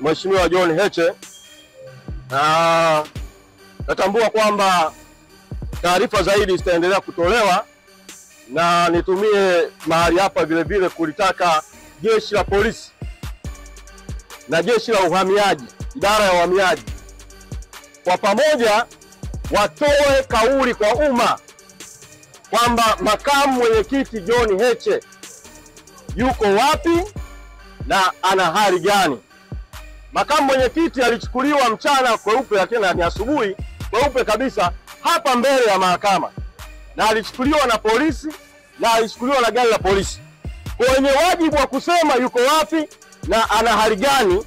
Mheshimiwa John Heche, na natambua kwamba taarifa zaidi zitaendelea kutolewa, na nitumie mahali hapa vile vile kulitaka jeshi la polisi na jeshi la uhamiaji, idara ya uhamiaji, kwa pamoja watoe kauli kwa umma kwamba makamu mwenyekiti John Heche yuko wapi na ana hali gani. Makamu mwenyekiti alichukuliwa mchana kweupe, lakini ni asubuhi kweupe kabisa hapa mbele ya mahakama, na alichukuliwa na polisi na alichukuliwa na gari la polisi. Wenye wajibu wa kusema yuko wapi na ana hali gani,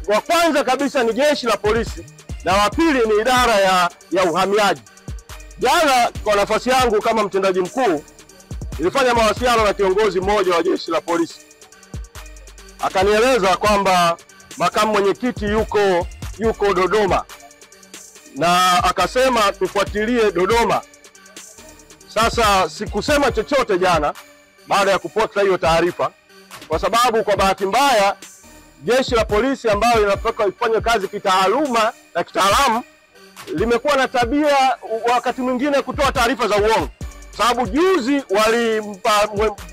wa kwanza kabisa ni jeshi la polisi, na wa pili ni idara ya uhamiaji. Jana kwa nafasi yangu kama mtendaji mkuu nilifanya mawasiliano na kiongozi mmoja wa jeshi la polisi, akanieleza kwamba makamu mwenyekiti yuko Dodoma, na akasema tufuatilie Dodoma. Sasa sikusema chochote jana baada ya kupata hiyo taarifa, kwa sababu kwa bahati mbaya jeshi la polisi ambalo linapaswa kufanya kazi kitaaluma na kitaalamu limekuwa na tabia wakati mwingine kutoa taarifa za uongo. Sababu juzi walimpa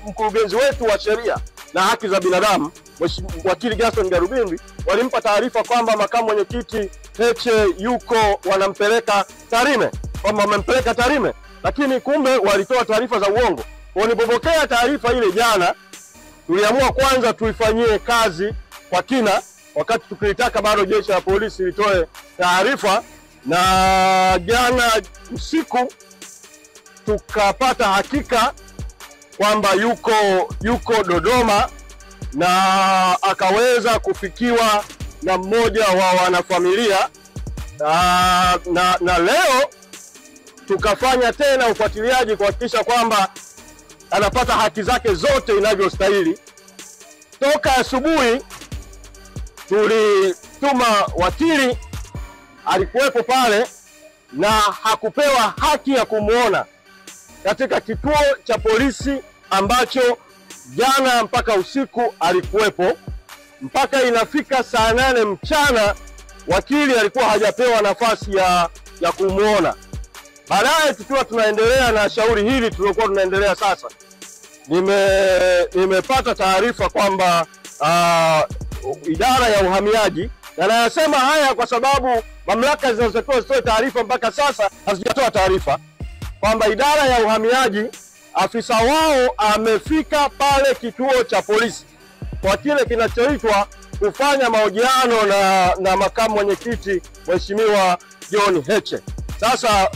mkurugenzi wetu wa sheria na haki za binadamu wakili Gaston Garubimbi, walimpa taarifa kwamba makamu mwenyekiti Heche wanampeleka Tarime, kwamba wamempeleka Tarime, lakini kumbe walitoa taarifa za uongo. Walipopokea taarifa ile jana, tuliamua kwanza tuifanyie kazi kwa kina, wakati tukilitaka bado jeshi la polisi litoe taarifa, na jana usiku tukapata hakika kwamba yuko Dodoma, na akaweza kufikiwa na mmoja wa wanafamilia, na leo tukafanya tena ufuatiliaji kuhakikisha kwamba anapata haki zake zote inavyostahili. Toka asubuhi tulituma wakili, alikuwepo pale na hakupewa haki ya kumuona katika kituo cha polisi ambacho jana mpaka usiku alikuwepo. Mpaka inafika saa 8 mchana wakili alikuwa hajapewa nafasi ya kumuona. Baadaye tukiwa tunaendelea na shauri hili tulikuwa tunaendelea sasa, nimepata taarifa kwamba idara ya uhamiaji, na nasema haya kwa sababu mamlaka zinazotoa zitoe taarifa mpaka sasa hazijatoa taarifa, kwamba idara ya uhamiaji afisa wao amefika pale kituo cha polisi kwa kile kinachoitwa kufanya mahojiano na makamu mwenyekiti Mheshimiwa John Heche. Sasa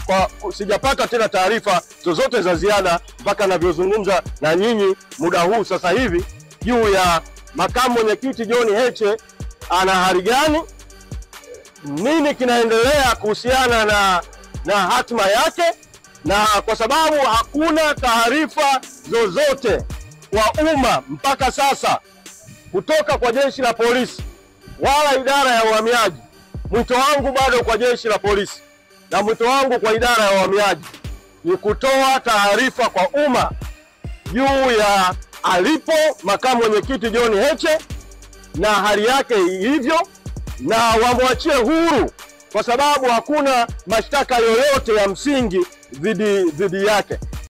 sijapata tena taarifa zozote za ziada mpaka ninavyozungumza na nyinyi muda huu sasa hivi juu ya makamu mwenyekiti John Heche ana hali gani, nini kinaendelea kuhusiana na hatima yake, na kwa sababu hakuna taarifa zozote kwa umma mpaka sasa kutoka kwa jeshi la polisi wala idara ya uhamiaji, mwito wangu bado kwa jeshi la polisi na mwito wangu kwa idara ya uhamiaji ni kutoa taarifa kwa umma juu ya alipo makamu mwenyekiti John Heche na hali yake ilivyo, na wamwachie huru, kwa sababu hakuna mashtaka yoyote ya msingi dhidi yake.